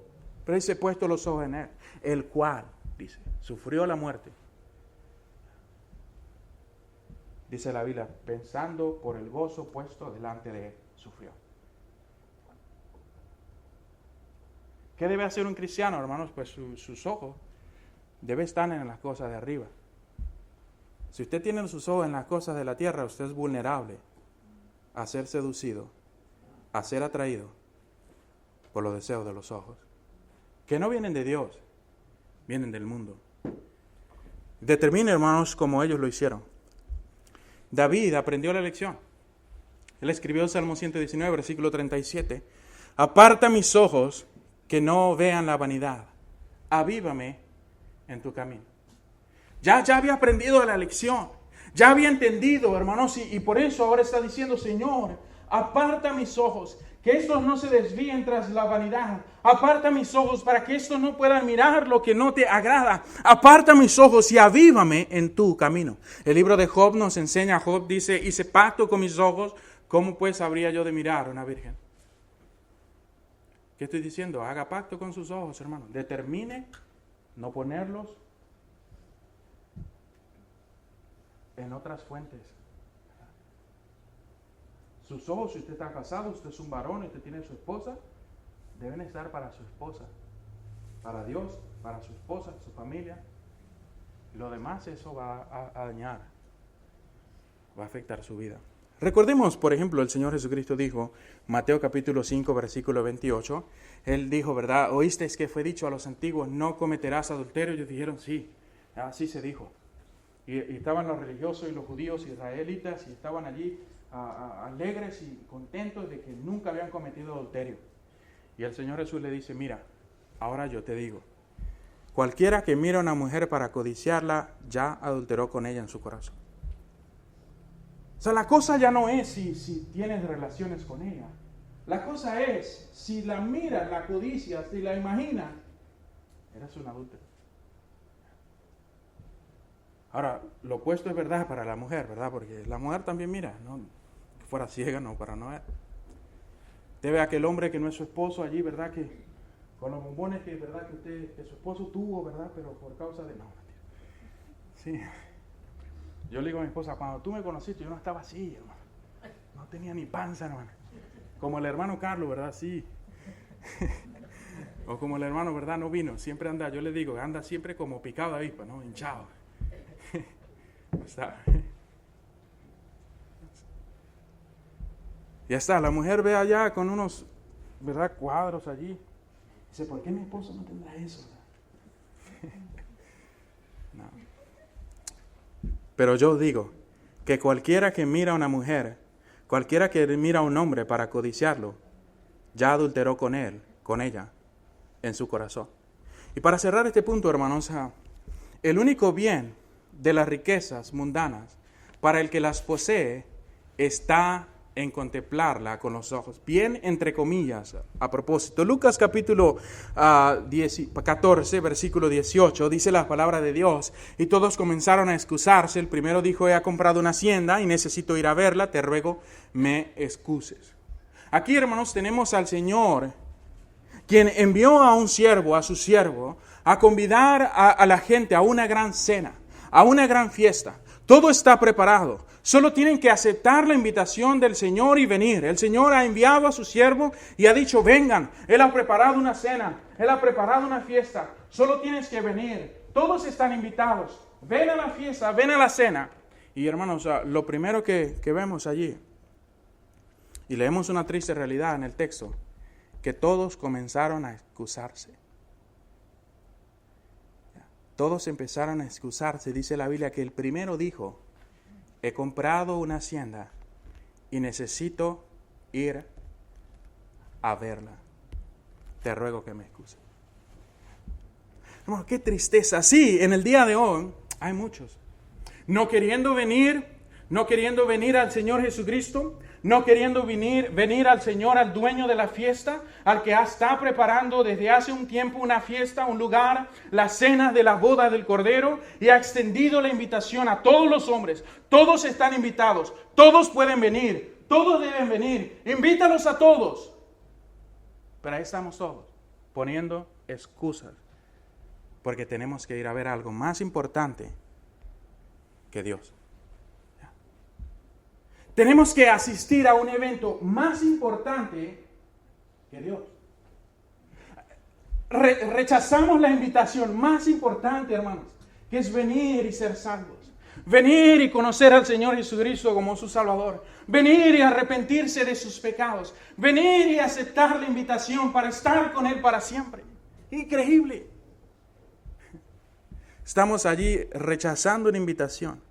pero dice, puesto los ojos en él, el cual, dice, sufrió la muerte. Dice la Biblia, pensando por el gozo puesto delante de él, sufrió. ¿Qué debe hacer un cristiano, hermanos? Pues sus ojos deben estar en las cosas de arriba. Si usted tiene sus ojos en las cosas de la tierra, usted es vulnerable a ser seducido, a ser atraído por los deseos de los ojos, que no vienen de Dios, vienen del mundo. Determine, hermanos, como ellos lo hicieron. David aprendió la lección. Él escribió el Salmo 119, versículo 37. Aparta mis ojos que no vean la vanidad. Avívame en tu camino. Ya había aprendido la lección. Ya había entendido, hermanos, y por eso ahora está diciendo, Señor, aparta mis ojos, que estos no se desvíen tras la vanidad. Aparta mis ojos para que estos no puedan mirar lo que no te agrada. Aparta mis ojos y avívame en tu camino. El libro de Job nos enseña, Job dice, hice pacto con mis ojos, ¿cómo pues habría yo de mirar a una virgen? ¿Qué estoy diciendo? Haga pacto con sus ojos, hermano. Determine no ponerlos en otras fuentes. Sus ojos, si usted está casado, usted es un varón, usted tiene su esposa, deben estar para su esposa, para Dios, para su esposa, su familia. Y lo demás, eso va a dañar, va a afectar su vida. Recordemos, por ejemplo, el Señor Jesucristo dijo, Mateo capítulo 5, versículo 28, Él dijo, ¿verdad? Oísteis que fue dicho a los antiguos, no cometerás adulterio. Ellos dijeron, sí, así se dijo. Y estaban los religiosos y los judíos israelitas y estaban allí alegres y contentos de que nunca habían cometido adulterio. Y el Señor Jesús le dice, mira, ahora yo te digo, cualquiera que mira a una mujer para codiciarla, ya adulteró con ella en su corazón. O sea, la cosa ya no es si tienes relaciones con ella. La cosa es, si la miras, la codicias, si la imaginas, eres un adúltero. Ahora, lo opuesto es verdad para la mujer, ¿verdad? Porque la mujer también mira, no que fuera ciega, no, para no ver. Usted ve a aquel hombre que no es su esposo allí, ¿verdad? Que con los bombones que, ¿verdad?, que su esposo tuvo, ¿verdad? Pero por causa de... No, sí. Yo le digo a mi esposa, cuando tú me conociste, yo no estaba así, hermano. No tenía ni panza, hermano. Como el hermano Carlos, ¿verdad? Sí. O como el hermano, ¿verdad? No vino. Siempre anda, yo le digo, anda siempre como picado de avispa, ¿no? Hinchado. O sea, ya está, la mujer ve allá con unos ¿verdad? Cuadros allí. Dice, ¿por qué mi esposo no tendrá eso? No. Pero yo digo que cualquiera que mira a una mujer, cualquiera que mira a un hombre para codiciarlo, ya adulteró con él, con ella, en su corazón. Y para cerrar este punto, hermanos, el único bien de las riquezas mundanas para el que las posee está en contemplarla con los ojos. Bien, entre comillas, a propósito. Lucas capítulo 14, versículo 18, dice la palabra de Dios, y todos comenzaron a excusarse. El primero dijo, he comprado una hacienda y necesito ir a verla, te ruego me excuses. Aquí, hermanos, tenemos al Señor, quien envió a un siervo, a su siervo, a convidar a la gente a una gran cena, a una gran fiesta. Todo está preparado. Solo tienen que aceptar la invitación del Señor y venir. El Señor ha enviado a su siervo y ha dicho, vengan. Él ha preparado una cena. Él ha preparado una fiesta. Solo tienes que venir. Todos están invitados. Ven a la fiesta, ven a la cena. Y hermanos, lo primero que vemos allí, y leemos una triste realidad en el texto, que todos comenzaron a excusarse. Todos empezaron a excusarse. Dice la Biblia que el primero dijo, he comprado una hacienda y necesito ir a verla. Te ruego que me excuses. Hermano, qué tristeza. Sí, en el día de hoy hay muchos no queriendo venir al Señor Jesucristo, no queriendo venir al Señor, al dueño de la fiesta, al que está preparando desde hace un tiempo una fiesta, un lugar, la cena de la boda del Cordero, y ha extendido la invitación a todos los hombres. Todos están invitados, todos pueden venir, todos deben venir, invítalos a todos. Pero ahí estamos todos, poniendo excusas, porque tenemos que ir a ver algo más importante que Dios. Tenemos que asistir a un evento más importante que Dios. Rechazamos la invitación más importante, hermanos, que es venir y ser salvos. Venir y conocer al Señor Jesucristo como su Salvador. Venir y arrepentirse de sus pecados. Venir y aceptar la invitación para estar con Él para siempre. Increíble. Estamos allí rechazando una invitación.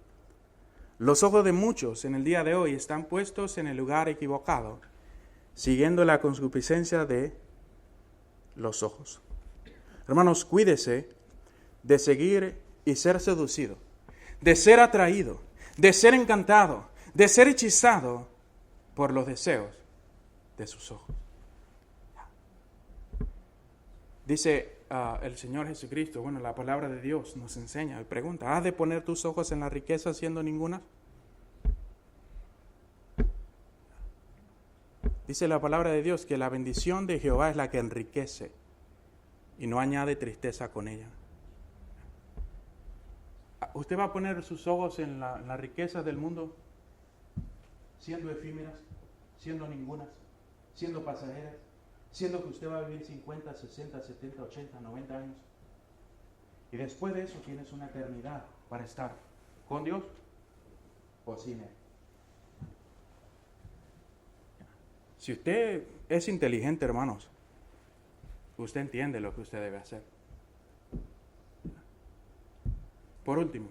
Los ojos de muchos en el día de hoy están puestos en el lugar equivocado, siguiendo la concupiscencia de los ojos. Hermanos, cuídese de seguir y ser seducido, de ser atraído, de ser encantado, de ser hechizado por los deseos de sus ojos. Dice el Señor Jesucristo, bueno, la palabra de Dios nos enseña y pregunta, ¿has de poner tus ojos en la riqueza siendo ninguna? Dice la palabra de Dios que la bendición de Jehová es la que enriquece y no añade tristeza con ella. ¿Usted va a poner sus ojos en la riqueza del mundo siendo efímeras, siendo ningunas, siendo pasajeras? Siendo que usted va a vivir 50, 60, 70, 80, 90 años. Y después de eso tienes una eternidad para estar con Dios o sin Él. Si usted es inteligente, hermanos, usted entiende lo que usted debe hacer. Por último,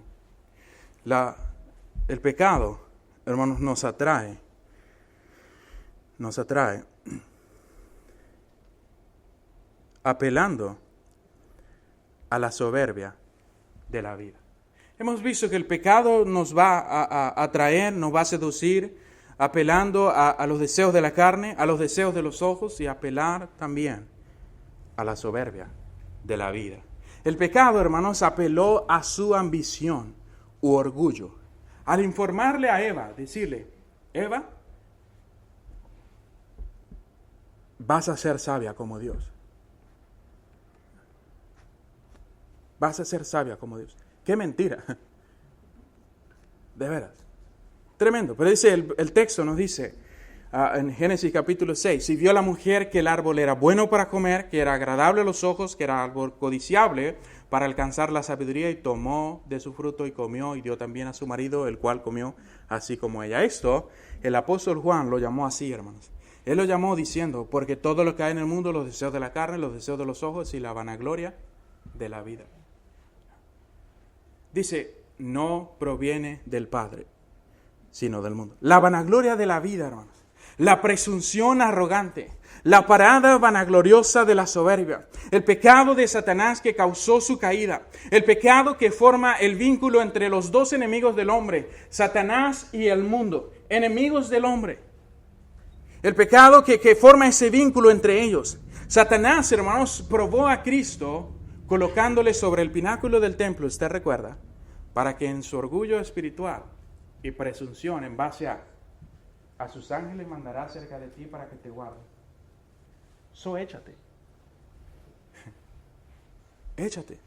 el pecado, hermanos, nos atrae apelando a la soberbia de la vida. Hemos visto que el pecado nos va a atraer, nos va a seducir, apelando a los deseos de la carne, a los deseos de los ojos y apelar también a la soberbia de la vida. El pecado, hermanos, apeló a su ambición u orgullo. Al informarle a Eva, decirle, Eva, vas a ser sabia como Dios. Vas a ser sabia como Dios. ¡Qué mentira! De veras. Tremendo. Pero dice, el texto nos dice, en Génesis capítulo 6, y vio la mujer que el árbol era bueno para comer, que era agradable a los ojos, que era árbol codiciable para alcanzar la sabiduría, y tomó de su fruto y comió, y dio también a su marido, el cual comió así como ella. Esto, el apóstol Juan lo llamó así, hermanos. Él lo llamó diciendo, porque todo lo que hay en el mundo, los deseos de la carne, los deseos de los ojos y la vanagloria de la vida. Dice, no proviene del Padre, sino del mundo. La vanagloria de la vida, hermanos. La presunción arrogante. La parada vanagloriosa de la soberbia. El pecado de Satanás que causó su caída. El pecado que forma el vínculo entre los dos enemigos del hombre. Satanás y el mundo. Enemigos del hombre. El pecado que forma ese vínculo entre ellos. Satanás, hermanos, probó a Cristo colocándole sobre el pináculo del templo, usted recuerda, para que en su orgullo espiritual y presunción en base a sus ángeles mandará cerca de ti para que te guarden. Échate. Échate.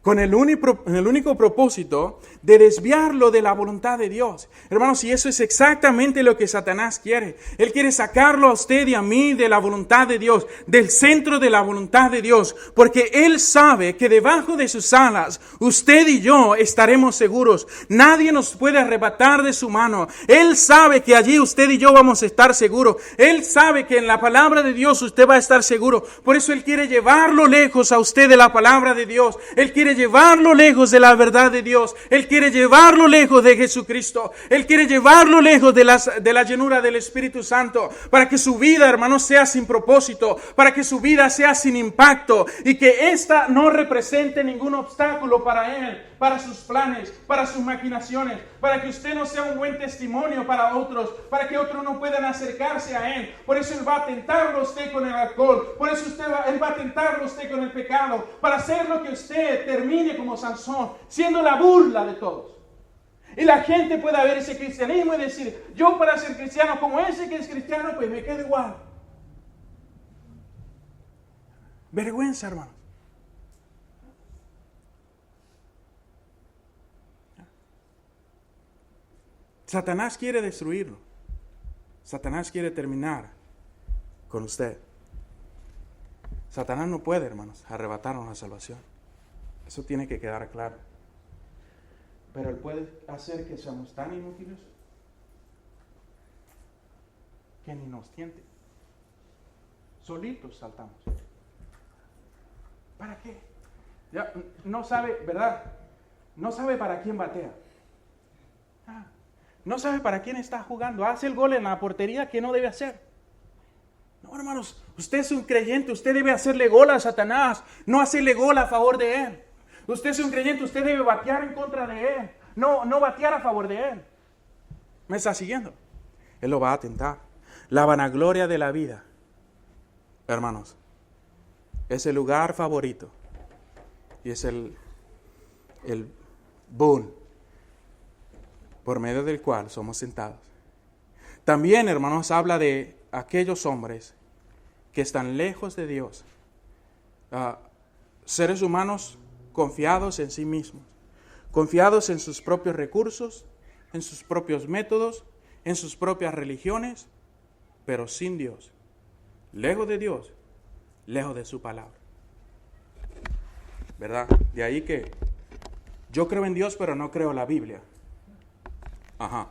Con el único propósito de desviarlo de la voluntad de Dios. Hermanos, y eso es exactamente lo que Satanás quiere. Él quiere sacarlo a usted y a mí de la voluntad de Dios, del centro de la voluntad de Dios, porque Él sabe que debajo de sus alas, usted y yo estaremos seguros. Nadie nos puede arrebatar de su mano. Él sabe que allí usted y yo vamos a estar seguros. Él sabe que en la palabra de Dios usted va a estar seguro. Por eso Él quiere llevarlo lejos a usted de la palabra de Dios. Él quiere llevarlo lejos de la verdad de Dios. Él quiere llevarlo lejos de Jesucristo. Él quiere llevarlo lejos de la llenura del Espíritu Santo, para que su vida, hermanos, sea sin propósito, para que su vida sea sin impacto y que ésta no represente ningún obstáculo para Él, para sus planes, para sus maquinaciones, para que usted no sea un buen testimonio para otros, para que otros no puedan acercarse a Él. Por eso Él va a tentarlo a usted con el alcohol, por eso Él va a tentarlo a usted con el pecado, para hacer lo que usted termine como Sansón, siendo la burla de todos. Y la gente pueda ver ese cristianismo y decir, yo para ser cristiano como ese que es cristiano, pues me quedo igual. Vergüenza, hermano. Satanás quiere destruirlo. Satanás quiere terminar con usted. Satanás no puede, hermanos, arrebatarnos la salvación. Eso tiene que quedar claro. Pero Él puede hacer que seamos tan inútiles que ni nos tiente. Solitos saltamos. ¿Para qué? Ya no sabe, ¿verdad? No sabe para quién batea. No sabe para quién está jugando. Hace el gol en la portería que no debe hacer. No, hermanos, usted es un creyente. Usted debe hacerle gol a Satanás, no hacerle gol a favor de él. Usted es un creyente. Usted debe batear en contra de él, no batear a favor de él. ¿Me está siguiendo? Él lo va a tentar. La vanagloria de la vida, hermanos, es el lugar favorito y es el boom por medio del cual somos tentados. También, hermanos, habla de aquellos hombres que están lejos de Dios, seres humanos confiados en sí mismos, confiados en sus propios recursos, en sus propios métodos, en sus propias religiones, pero sin Dios, lejos de Dios, lejos de su palabra. ¿Verdad? De ahí que yo creo en Dios, pero no creo en la Biblia. Ajá.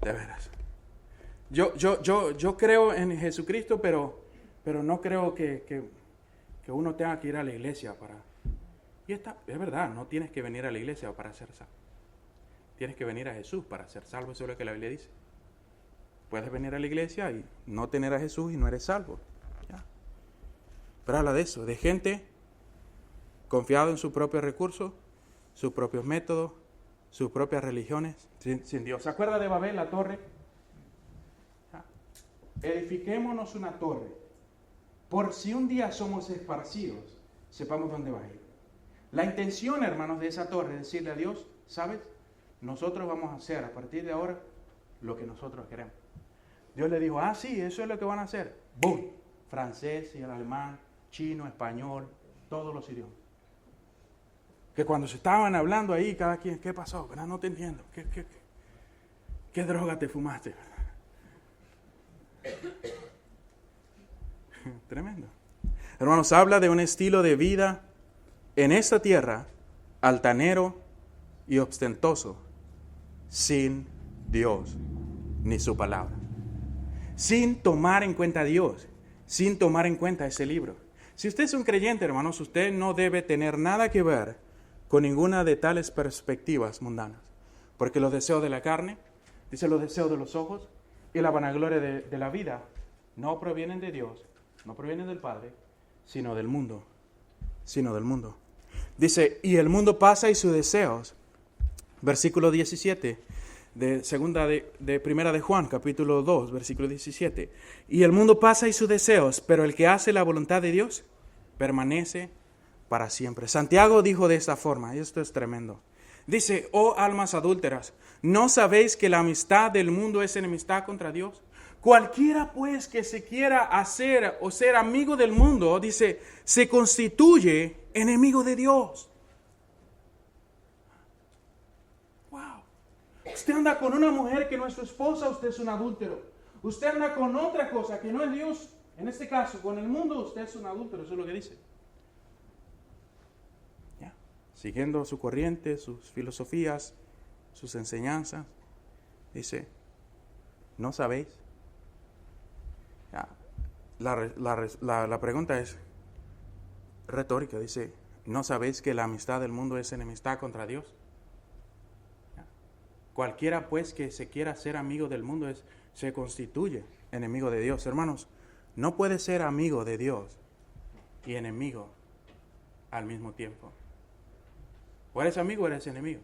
De veras. Yo creo en Jesucristo, pero no creo que uno tenga que ir a la iglesia para... Y es verdad, no tienes que venir a la iglesia para ser salvo. Tienes que venir a Jesús para ser salvo, eso es lo que la Biblia dice. Puedes venir a la iglesia y no tener a Jesús y no eres salvo. ¿Ya? Pero habla de eso, de gente confiada en sus propios recursos, sus propios métodos, sus propias religiones, sin Dios. ¿Se acuerda de Babel, la torre? Edifiquémonos una torre, por si un día somos esparcidos, sepamos dónde va a ir. La intención, hermanos, de esa torre es decirle a Dios, ¿sabes? Nosotros vamos a hacer a partir de ahora lo que nosotros queremos. Dios le dijo, sí, eso es lo que van a hacer. ¡Bum! Francés y el alemán, chino, español, todos los idiomas. Que cuando se estaban hablando ahí, cada quien, ¿qué pasó? ¿Verdad? No te entiendo. ¿Qué droga te fumaste? Tremendo. Hermanos, habla de un estilo de vida en esta tierra altanero y ostentoso, sin Dios ni su palabra. Sin tomar en cuenta a Dios, sin tomar en cuenta ese libro. Si usted es un creyente, hermanos, usted no debe tener nada que ver con ninguna de tales perspectivas mundanas. Porque los deseos de la carne, dice los deseos de los ojos y la vanagloria de la vida, no provienen de Dios, no provienen del Padre, sino del mundo. Dice, y el mundo pasa y sus deseos. Versículo 17. De primera de Juan, capítulo 2, versículo 17. Y el mundo pasa y sus deseos, pero el que hace la voluntad de Dios permanece para siempre. Santiago dijo de esta forma, y esto es tremendo. Dice, oh almas adúlteras, ¿no sabéis que la amistad del mundo es enemistad contra Dios? Cualquiera pues que se quiera hacer o ser amigo del mundo, dice, se constituye enemigo de Dios. Usted anda con una mujer que no es su esposa, usted es un adúltero. Usted anda con otra cosa que no es Dios, en este caso, con el mundo, usted es un adúltero, eso es lo que dice. ¿Ya? Siguiendo su corriente, sus filosofías, sus enseñanzas, dice, ¿no sabéis? Ya. La pregunta es retórica, dice, ¿no sabéis que la amistad del mundo es enemistad contra Dios? Cualquiera pues que se quiera ser amigo del mundo se constituye enemigo de Dios. Hermanos, no puede ser amigo de Dios y enemigo al mismo tiempo. O eres amigo o eres enemigo.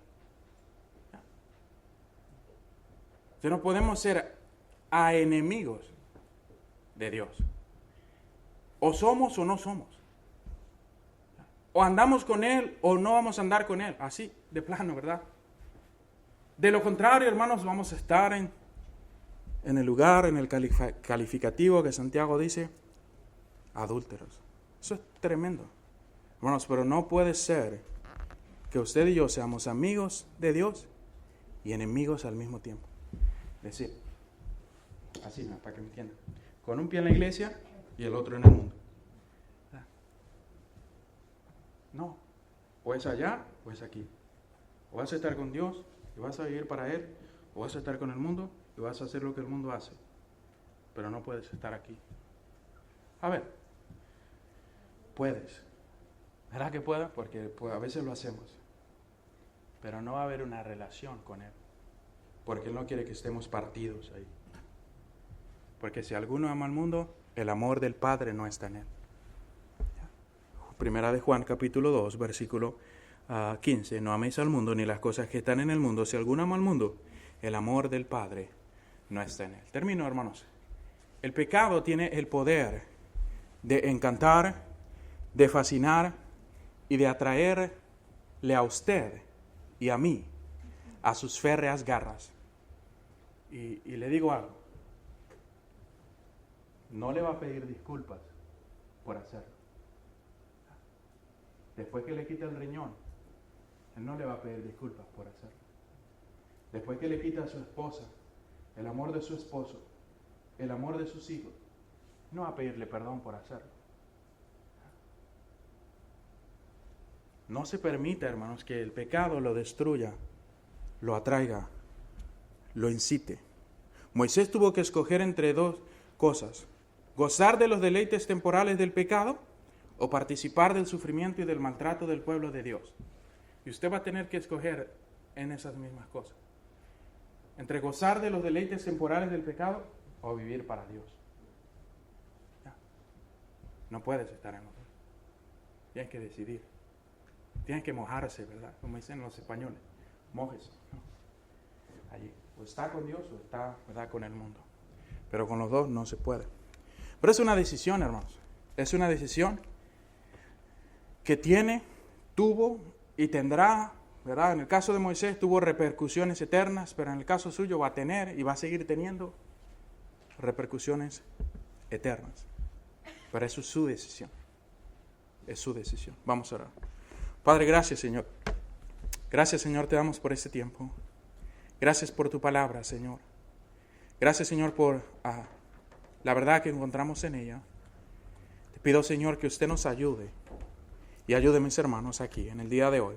Entonces no podemos ser a enemigos de Dios. O somos o no somos. O andamos con Él o no vamos a andar con Él. Así, de plano, ¿verdad? De lo contrario, hermanos, vamos a estar en el lugar, en el calificativo que Santiago dice, adúlteros. Eso es tremendo. Hermanos, pero no puede ser que usted y yo seamos amigos de Dios y enemigos al mismo tiempo. Es decir, así, ¿no? Para que me entiendan. Con un pie en la iglesia y el otro en el mundo. No. O es allá o es aquí. O vas a estar con Dios y vas a vivir para Él, o vas a estar con el mundo y vas a hacer lo que el mundo hace. Pero no puedes estar aquí. A ver, puedes. ¿Verdad que puedas? Porque a veces lo hacemos. Pero no va a haber una relación con Él. Porque Él no quiere que estemos partidos ahí. Porque si alguno ama al mundo, el amor del Padre no está en Él. Primera de Juan, capítulo 2, versículo 15, no améis al mundo ni las cosas que están en el mundo. Si alguno ama al mundo, el amor del Padre no está en él. Termino, hermanos. El pecado tiene el poder de encantar, de fascinar y de atraerle a usted y a mí a sus férreas garras. Y le digo algo. No le va a pedir disculpas por hacerlo. Después que le quita el riñón, Él no le va a pedir disculpas por hacerlo. Después que le quita a su esposa, el amor de su esposo, el amor de sus hijos, no va a pedirle perdón por hacerlo. No se permita, hermanos, que el pecado lo destruya, lo atraiga, lo incite. Moisés tuvo que escoger entre dos cosas: gozar de los deleites temporales del pecado o participar del sufrimiento y del maltrato del pueblo de Dios. Y usted va a tener que escoger en esas mismas cosas. Entre gozar de los deleites temporales del pecado o vivir para Dios. ¿Ya? No puedes estar en los dos. Tienes que decidir. Tienes que mojarse, ¿verdad? Como dicen los españoles. Mójese, ¿no? Allí. O está con Dios o está, ¿verdad?, con el mundo. Pero con los dos no se puede. Pero es una decisión, hermanos. Es una decisión que tuvo y tendrá, ¿verdad? En el caso de Moisés tuvo repercusiones eternas, pero en el caso suyo va a tener y va a seguir teniendo repercusiones eternas. Pero eso es su decisión. Es su decisión. Vamos a orar. Padre, gracias, Señor. Gracias, Señor, te damos por este tiempo. Gracias por tu palabra, Señor. Gracias, Señor, por la verdad que encontramos en ella. Te pido, Señor, que usted nos ayude y ayude a mis hermanos aquí en el día de hoy.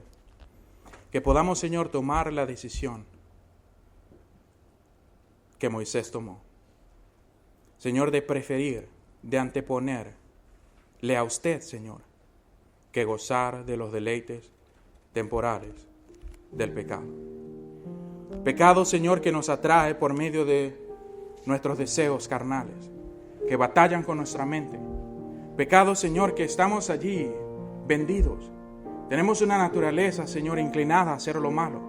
Que podamos, Señor, tomar la decisión que Moisés tomó. Señor, de preferir, de anteponerle a usted, Señor, que gozar de los deleites temporales del pecado. Pecado, Señor, que nos atrae por medio de nuestros deseos carnales, que batallan con nuestra mente. Pecado, Señor, que estamos allí vendidos. Tenemos una naturaleza, Señor, inclinada a hacer lo malo.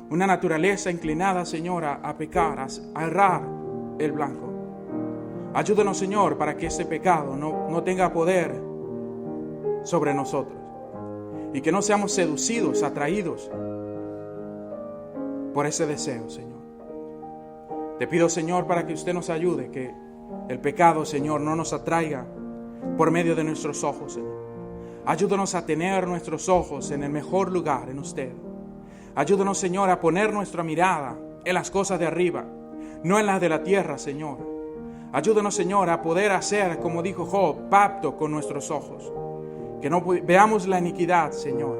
Una naturaleza inclinada, Señor, a pecar, a errar el blanco. Ayúdanos, Señor, para que este pecado no tenga poder sobre nosotros. Y que no seamos seducidos, atraídos por ese deseo, Señor. Te pido, Señor, para que usted nos ayude, que el pecado, Señor, no nos atraiga por medio de nuestros ojos, Señor. Ayúdanos a tener nuestros ojos en el mejor lugar, en usted. Ayúdanos, Señor, a poner nuestra mirada en las cosas de arriba, no en las de la tierra, Señor. Ayúdanos, Señor, a poder hacer, como dijo Job, pacto con nuestros ojos. Que no veamos la iniquidad, Señor.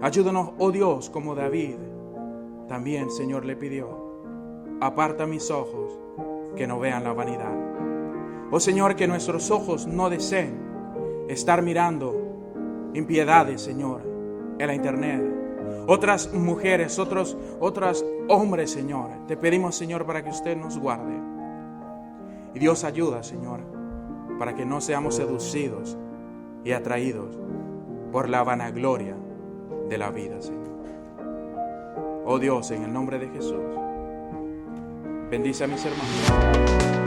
Ayúdanos, oh Dios, como David también, Señor, le pidió. Aparta mis ojos, que no vean la vanidad. Oh Señor, que nuestros ojos no deseen estar mirando impiedades, Señor, en la internet. Otras mujeres, otros hombres, Señor. Te pedimos, Señor, para que usted nos guarde. Y Dios ayuda, Señor, para que no seamos seducidos y atraídos por la vanagloria de la vida, Señor. Oh Dios, en el nombre de Jesús, bendice a mis hermanos.